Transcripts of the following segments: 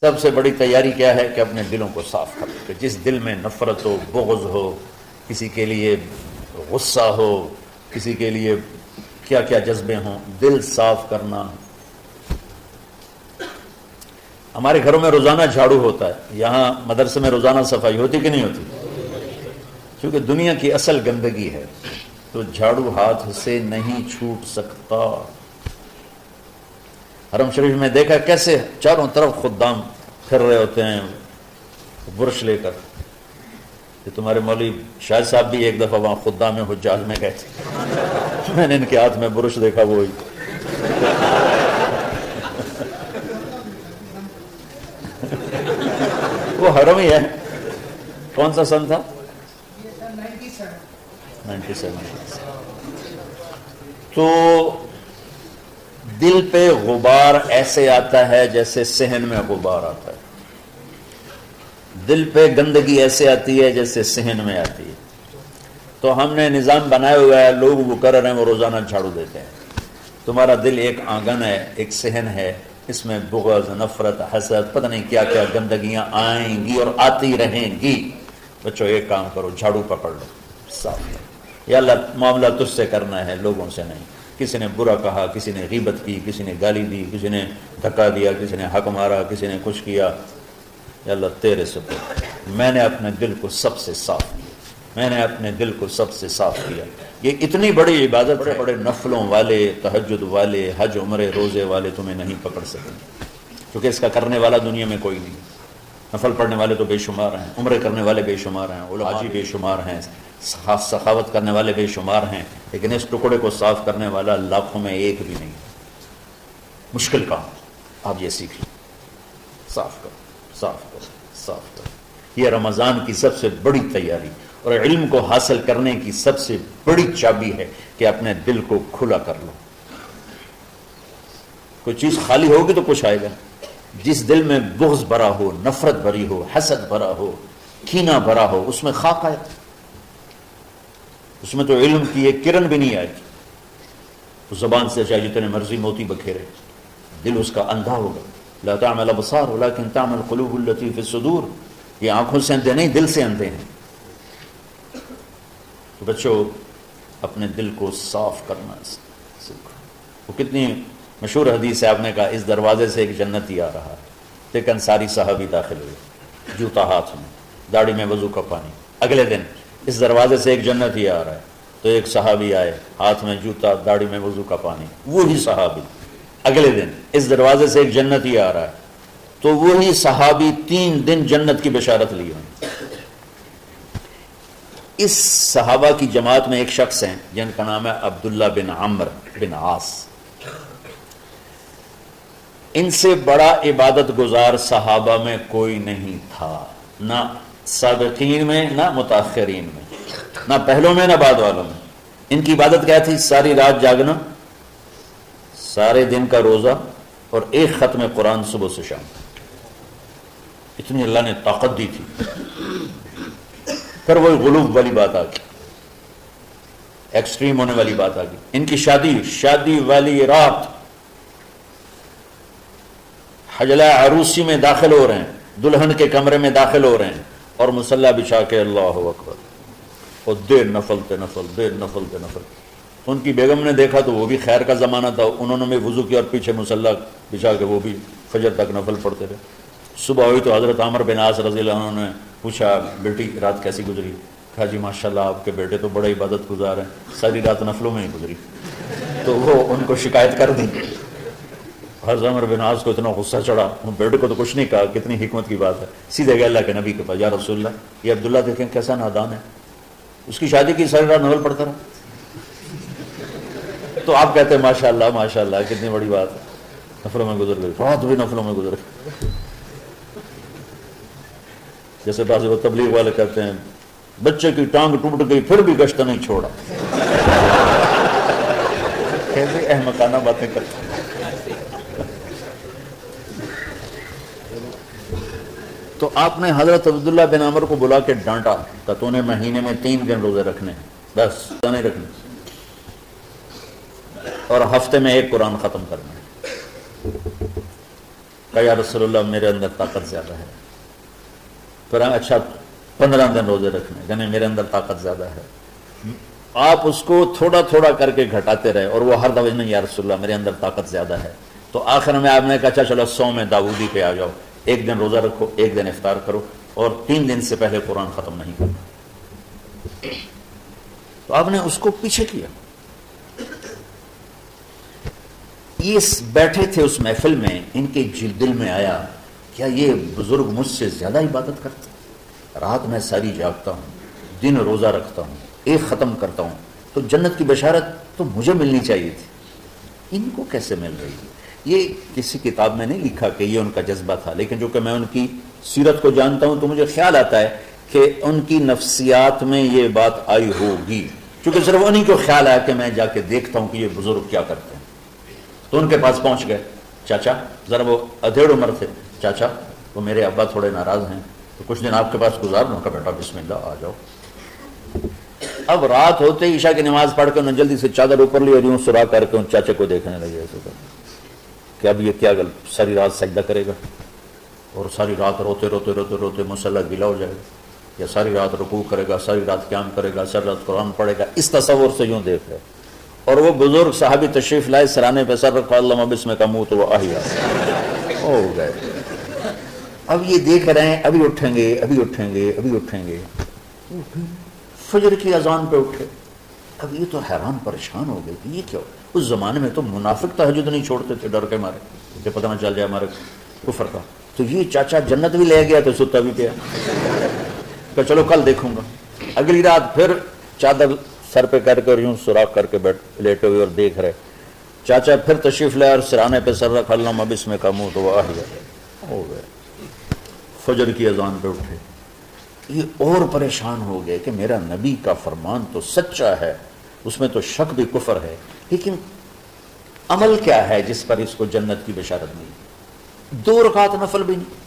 سب سے بڑی تیاری کیا ہے کہ اپنے دلوں کو صاف کر لو، کہ جس دل میں نفرت ہو، بغض ہو، کسی کے لیے غصہ ہو، کسی کے لیے کیا کیا جذبے ہوں، دل صاف کرنا۔ ہمارے گھروں میں روزانہ جھاڑو ہوتا ہے، یہاں مدرسے میں روزانہ صفائی ہوتی کہ نہیں ہوتی؟ کیونکہ دنیا کی اصل گندگی ہے تو جھاڑو ہاتھ سے نہیں چھوٹ سکتا۔ حرم شریف میں دیکھا کیسے چاروں طرف خدام پھر رہے ہوتے ہیں برش لے کر۔ کہ تمہارے مولوی شاہد صاحب بھی ایک دفعہ وہاں خدام حجاج میں گئے تھے، میں نے ان کے ہاتھ میں برش دیکھا، وہی وہ حرم ہی ہے۔ کون سا سن تھا؟ 97۔ تو دل پہ غبار ایسے آتا ہے جیسے صحن میں غبار آتا ہے، دل پہ گندگی ایسے آتی ہے جیسے صحن میں آتی ہے۔ تو ہم نے نظام بنایا ہوا ہے، لوگ وہ کر رہے ہیں، وہ روزانہ جھاڑو دیتے ہیں۔ تمہارا دل ایک آنگن ہے، ایک صحن ہے، اس میں بغض، نفرت، حسد، پتہ نہیں کیا کیا گندگیاں آئیں گی اور آتی رہیں گی۔ بچوں ایک کام کرو، جھاڑو پکڑ لو، صاف کرو۔ یا اللہ معاملہ تجھ سے کرنا ہے، لوگوں سے نہیں۔ کسی نے برا کہا، کسی نے غیبت کی، کسی نے گالی دی، کسی نے دھکا دیا، کسی نے حق مارا، کسی نے کچھ کیا، یا اللہ تیرے سپرد میں نے اپنے دل کو سب سے صاف کیا، میں نے اپنے دل کو سب سے صاف کیا۔ یہ اتنی بڑی عبادت ہے، بڑے نفلوں والے، تہجد والے، حج عمرے روزے والے تمہیں نہیں پکڑ سکیں، کیونکہ اس کا کرنے والا دنیا میں کوئی نہیں۔ نفل پڑھنے والے تو بے شمار ہیں، عمرے کرنے والے بے شمار ہیں، حاجی بے شمار ہیں، سخاوت کرنے والے بے شمار ہیں، لیکن اس ٹکڑے کو صاف کرنے والا لاکھوں میں ایک بھی نہیں۔ مشکل کام، آپ یہ سیکھ لیں، صاف کرو، صاف کرو، صاف کرو۔ یہ رمضان کی سب سے بڑی تیاری اور علم کو حاصل کرنے کی سب سے بڑی چابی ہے کہ اپنے دل کو کھلا کر لو۔ کوئی چیز خالی ہوگی تو کچھ آئے گا۔ جس دل میں بغض بھرا ہو، نفرت بھری ہو، حسد بھرا ہو، کینہ بھرا ہو، اس میں خاک آئے، اس میں تو علم کی ایک کرن بھی نہیں آئے گی۔ اس زبان سے چاہے جتنے مرضی موتی بکھیرے، دل اس کا اندھا ہوگا۔ لا تعمل الابصار ولكن تعمل القلوب التي في الصدور۔ یہ آنکھوں سے اندھے نہیں، دل سے اندھے ہیں۔ تو بچوں اپنے دل کو صاف کرنا سیکھو۔ وہ کتنی مشہور حدیث ہے، آپ نے کہا اس دروازے سے ایک جنتی آ رہا ہے، ایک انصاری صحابی داخل ہوئے، جوتا ہاتھ میں، داڑھی میں وضو کا پانی۔ اگلے دن اس دروازے سے ایک جنتی آ رہا ہے، تو ایک صحابی آئے، ہاتھ میں جوتا، داڑھی میں وضو کا پانی، وہی صحابی۔ اگلے دن اس دروازے سے ایک جنتی آ رہا ہے، تو وہی صحابی 3 دن جنت کی بشارت لی ہوئی۔ اس صحابہ کی جماعت میں ایک شخص ہیں جن کا نام ہے عبداللہ بن عمرو بن عاص۔ ان سے بڑا عبادت گزار صحابہ میں کوئی نہیں تھا، نہ سابقین میں، نہ متاخرین میں، نہ پہلوں میں، نہ بعد والوں میں۔ ان کی عبادت کیا تھی؟ ساری رات جاگنا، سارے دن کا روزہ، اور ایک ختم قرآن صبح سے شام۔ اتنی اللہ نے طاقت دی تھی۔ پھر وہی غلوب والی بات آ گئی، ایکسٹریم ہونے والی بات آ گئی۔ ان کی شادی والی رات حجلہ عروسی میں داخل ہو رہے ہیں، دلہن کے کمرے میں داخل ہو رہے ہیں، اور مصلی بچھا کے اللہ اکبر، اور دیر نفل تے نفل، دیر نفل تے نفل۔ ان کی بیگم نے دیکھا تو وہ بھی خیر کا زمانہ تھا، انہوں نے بھی وضو کیا اور پیچھے مصلی بچھا کے وہ بھی فجر تک نفل پڑھتے رہے۔ صبح ہوئی تو حضرت عمرو بن عاص رضی اللہ عنہ نے پوچھا بیٹی رات کیسی گزری؟ کہا جی ماشاءاللہ آپ کے بیٹے تو بڑا عبادت گزار ہیں، ساری رات نفلوں میں ہی گزری۔ تو وہ ان کو شکایت کر دی۔ حضرت عمرو بن عاص کو اتنا غصہ چڑھا، بیٹے کو تو کچھ نہیں کہا، کتنی حکمت کی بات ہے، سیدھے گئے اللہ کے نبی کے پاس، یا رسول اللہ یہ عبداللہ دیکھیں کیسا نادان ہے، اس کی شادی کی ساری رات نفل پڑھتا رہا۔ تو آپ کہتے ہیں ماشاءاللہ ماشاءاللہ کتنی بڑی بات ہے، نفلوں میں گزر گئی، رات بھی نفلوں میں گزر گئی۔ جیسے بعض وہ تبلیغ والے کہتے ہیں بچے کی ٹانگ ٹوٹ گئی پھر بھی گشت نہیں چھوڑا۔ کیسے احمقانہ باتیں کرتے ہیں۔ تو آپ نے حضرت عبداللہ بن عمر کو بلا کے ڈانٹا کہ تو نے مہینے میں 3 دن روزے رکھنے ہیں، بس نہیں رکھنے، اور ہفتے میں 1 قرآن ختم کرنا ہے۔ کہا یا رسول اللہ میرے اندر طاقت زیادہ ہے. پھر اچھا 15 دن روزے رکھنے، کہنے میرے اندر طاقت زیادہ ہے. آپ اس کو تھوڑا تھوڑا کر کے گھٹاتے رہے اور وہ ہر دفعہ نہیں یا رسول اللہ میرے اندر طاقت زیادہ ہے. تو آخر میں آپ نے کہا اچھا چلو 100 میں داؤدی پہ آ جاؤ، 1 دن روزہ رکھو، 1 دن افطار کرو اور 3 دن سے پہلے قرآن ختم نہیں کرنا. تو آپ نے اس کو پیچھے کیا. یہ بیٹھے تھے اس محفل میں، ان کے دل میں آیا کیا یہ بزرگ مجھ سے زیادہ عبادت کرتے؟ رات میں ساری جاگتا ہوں، دن روزہ رکھتا ہوں، 1 ختم کرتا ہوں، تو جنت کی بشارت تو مجھے ملنی چاہیے تھی، ان کو کیسے مل رہی ہے؟ یہ کسی کتاب میں نہیں لکھا کہ یہ ان کا جذبہ تھا، لیکن جو کہ میں ان کی سیرت کو جانتا ہوں تو مجھے خیال آتا ہے کہ ان کی نفسیات میں یہ بات آئی ہوگی، کیونکہ صرف انہیں کو خیال آیا کہ میں جا کے دیکھتا ہوں کہ یہ بزرگ کیا کرتے ہیں. تو ان کے پاس پہنچ گئے. چاچا، ذرا وہ ادھیڑ عمر تھے، چاچا وہ میرے ابا تھوڑے ناراض ہیں تو کچھ دن آپ کے پاس گزار لوں. کا بیٹا بسم اللہ آ جاؤ. اب رات ہوتے ہی عشاء کی نماز پڑھ کے انہوں نے جلدی سے چادر اوپر لی اور یوں سرا کر کے ان چاچے کو دیکھنے لگے ایسے کہ اب یہ کیا ساری رات سجدہ کرے گا اور ساری رات روتے روتے روتے روتے مصلی گیلا ہو جائے گا، یا ساری رات رکوع کرے گا، ساری رات قیام کرے گا، ساری رات قرآن پڑھے گا. اس تصور سے یوں دیکھ رہے. اور وہ بزرگ صحابی تشریف لائے، سرانے پہ سر رکھا، اللہ بسم کا منہ تو وہ آہیا ہو گئے. اب یہ دیکھ رہے ہیں ابھی اٹھیں گے، ابھی اٹھیں گے، ابھی اٹھیں گے. فجر کی اذان پہ اٹھے. اب یہ تو حیران پریشان ہو گئے کہ یہ کیا. اس زمانے میں تو منافق تہجد نہیں چھوڑتے تھے ڈر کے مارے کہ پتہ نہ چل جائے ہمارے کفر کا. تو یہ چاچا جنت بھی لے گیا تو ستا بھی پیا کہ چلو کل دیکھوں گا. اگلی رات پھر چادر سر پہ کر کے اور یوں سوراخ کر کے لیٹے ہوئے اور دیکھ رہے. چاچا پھر تشریف لائے اور سرانے پہ سر رکھا، اللہ بسم کا منہ تو وہ آ ہو گئے. فجر کی اذان پہ اٹھے. یہ اور پریشان ہو گئے کہ میرا نبی کا فرمان تو سچا ہے، اس میں تو شک بھی کفر ہے، لیکن عمل کیا ہے جس پر اس کو جنت کی بشارت ملی؟ 2 رکعت نفل بھی نہیں.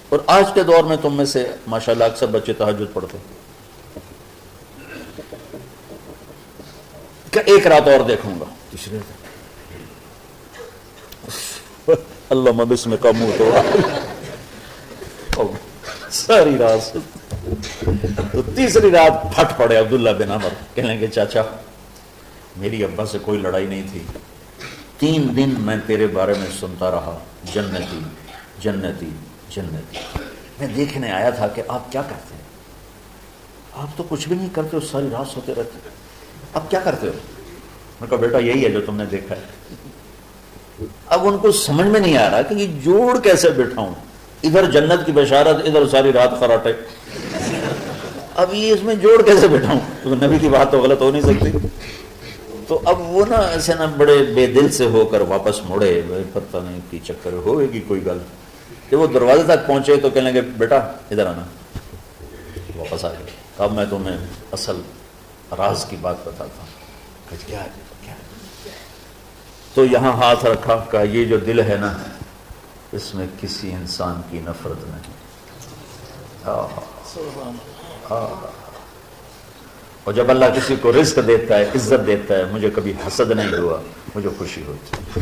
اور آج کے دور میں تم میں سے ماشاءاللہ اکثر بچے تہجد پڑھتے کہ 1 رات اور دیکھوں گا، تیسرے اللہ بسم کا منہ تو ساری رات. تو تیسری رات پھٹ پڑے عبداللہ بن عمر، کہنے لگے چاچا میری ابا سے کوئی لڑائی نہیں تھی، 3 دن میں تیرے بارے میں سنتا رہا، جنتی جنتی جنتی. میں دیکھنے آیا تھا کہ آپ کیا کرتے ہیں. آپ تو کچھ بھی نہیں کرتے ہو، ساری رات سوتے رہتے ہیں، اب کیا کرتے ہو؟ میں کہا بیٹا یہی ہے جو تم نے دیکھا ہے. اب ان کو سمجھ میں نہیں آ رہا کہ یہ جوڑ کیسے بٹھاؤں، ادھر جنت کی بشارت، ادھر ساری رات خراٹے. اب یہ اس میں جوڑ کیسے بٹھاؤں؟ تو نبی کی بات تو غلط ہو نہیں سکتی. تو اب وہ نا ایسے نا بڑے بے دل سے ہو کر واپس مڑے. پتہ نہیں کی چکر ہوئے گی کوئی گل. کہ وہ دروازے تک پہنچے تو کہنے لگے بیٹا ادھر آنا. واپس آ گئے. اب میں تمہیں اصل راز کی بات بتاتا ہوں. کیا ہے؟ تو یہاں ہاتھ رکھا، کہا یہ جو دل ہے نا اس میں کسی انسان کی نفرت نہیں. اور جب اللہ کسی کو رزق دیتا ہے، عزت دیتا ہے، مجھے کبھی حسد نہیں ہوا، مجھے خوشی ہوتی.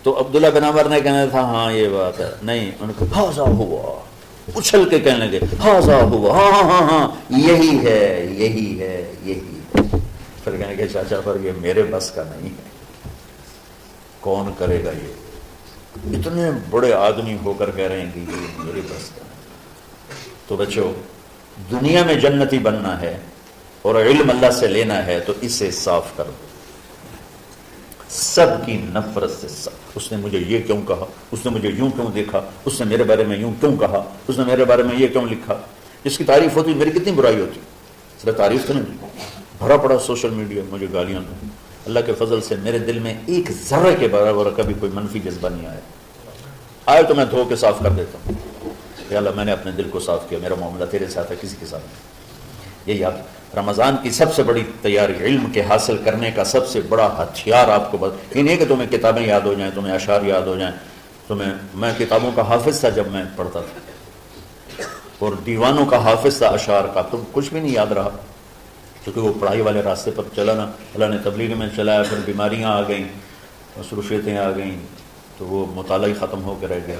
تو عبداللہ بن عمر نے کہنا تھا ہاں یہ بات ہے. نہیں، ان کو ہاذا ہوا، اچھل کے کہنے لگے ہاذا ہوا، ہاں ہاں ہاں ہاں یہی ہے یہی ہے یہی. پھر کہنے لگے چاچا پر یہ میرے بس کا نہیں ہے، کون کرے گا یہ؟ اتنے بڑے آدمی ہو کر کہہ رہے ہیں کہ یہ میرے بس کا نہیں. تو بچوں دنیا میں جنتی بننا ہے اور علم اللہ سے لینا ہے تو اسے صاف کر دو. سب کی نفرت سے صاف. اس نے مجھے یہ کیوں کہا، اس نے مجھے یوں کیوں دیکھا، اس نے میرے بارے میں یوں کیوں کہا، اس نے میرے بارے میں یہ کیوں لکھا. اس کی تعریف ہوتی میری کتنی برائی ہوتی. صرف تعریف تو نہیں، بھرا پڑا سوشل میڈیا مجھے گالیاں دیں. اللہ کے فضل سے میرے دل میں ایک ذرے کے برابر کبھی کوئی منفی جذبہ نہیں آیا. آئے تو میں دھو کے صاف کر دیتا ہوں کہ اللہ میں نے اپنے دل کو صاف کیا، میرا معاملہ تیرے ساتھ ہے، کسی کے ساتھ نہیں. یہ یاد رمضان کی سب سے بڑی تیاری، علم کے حاصل کرنے کا سب سے بڑا ہتھیار آپ کو یہ نہیں کہ تمہیں کتابیں یاد ہو جائیں، تمہیں اشعار یاد ہو جائیں. میں کتابوں کا حافظ تھا جب میں پڑھتا تھا، اور دیوانوں کا حافظ تھا اشعار کا. تو کچھ بھی نہیں یاد رہا کیونکہ وہ پڑھائی والے راستے پر چلا نا. اللہ نے تبلیغ میں چلایا، پھر بیماریاں آ گئیں، مصروفیتیں آ گئیں، تو وہ مطالعہ ہی ختم ہو کے رہ گیا.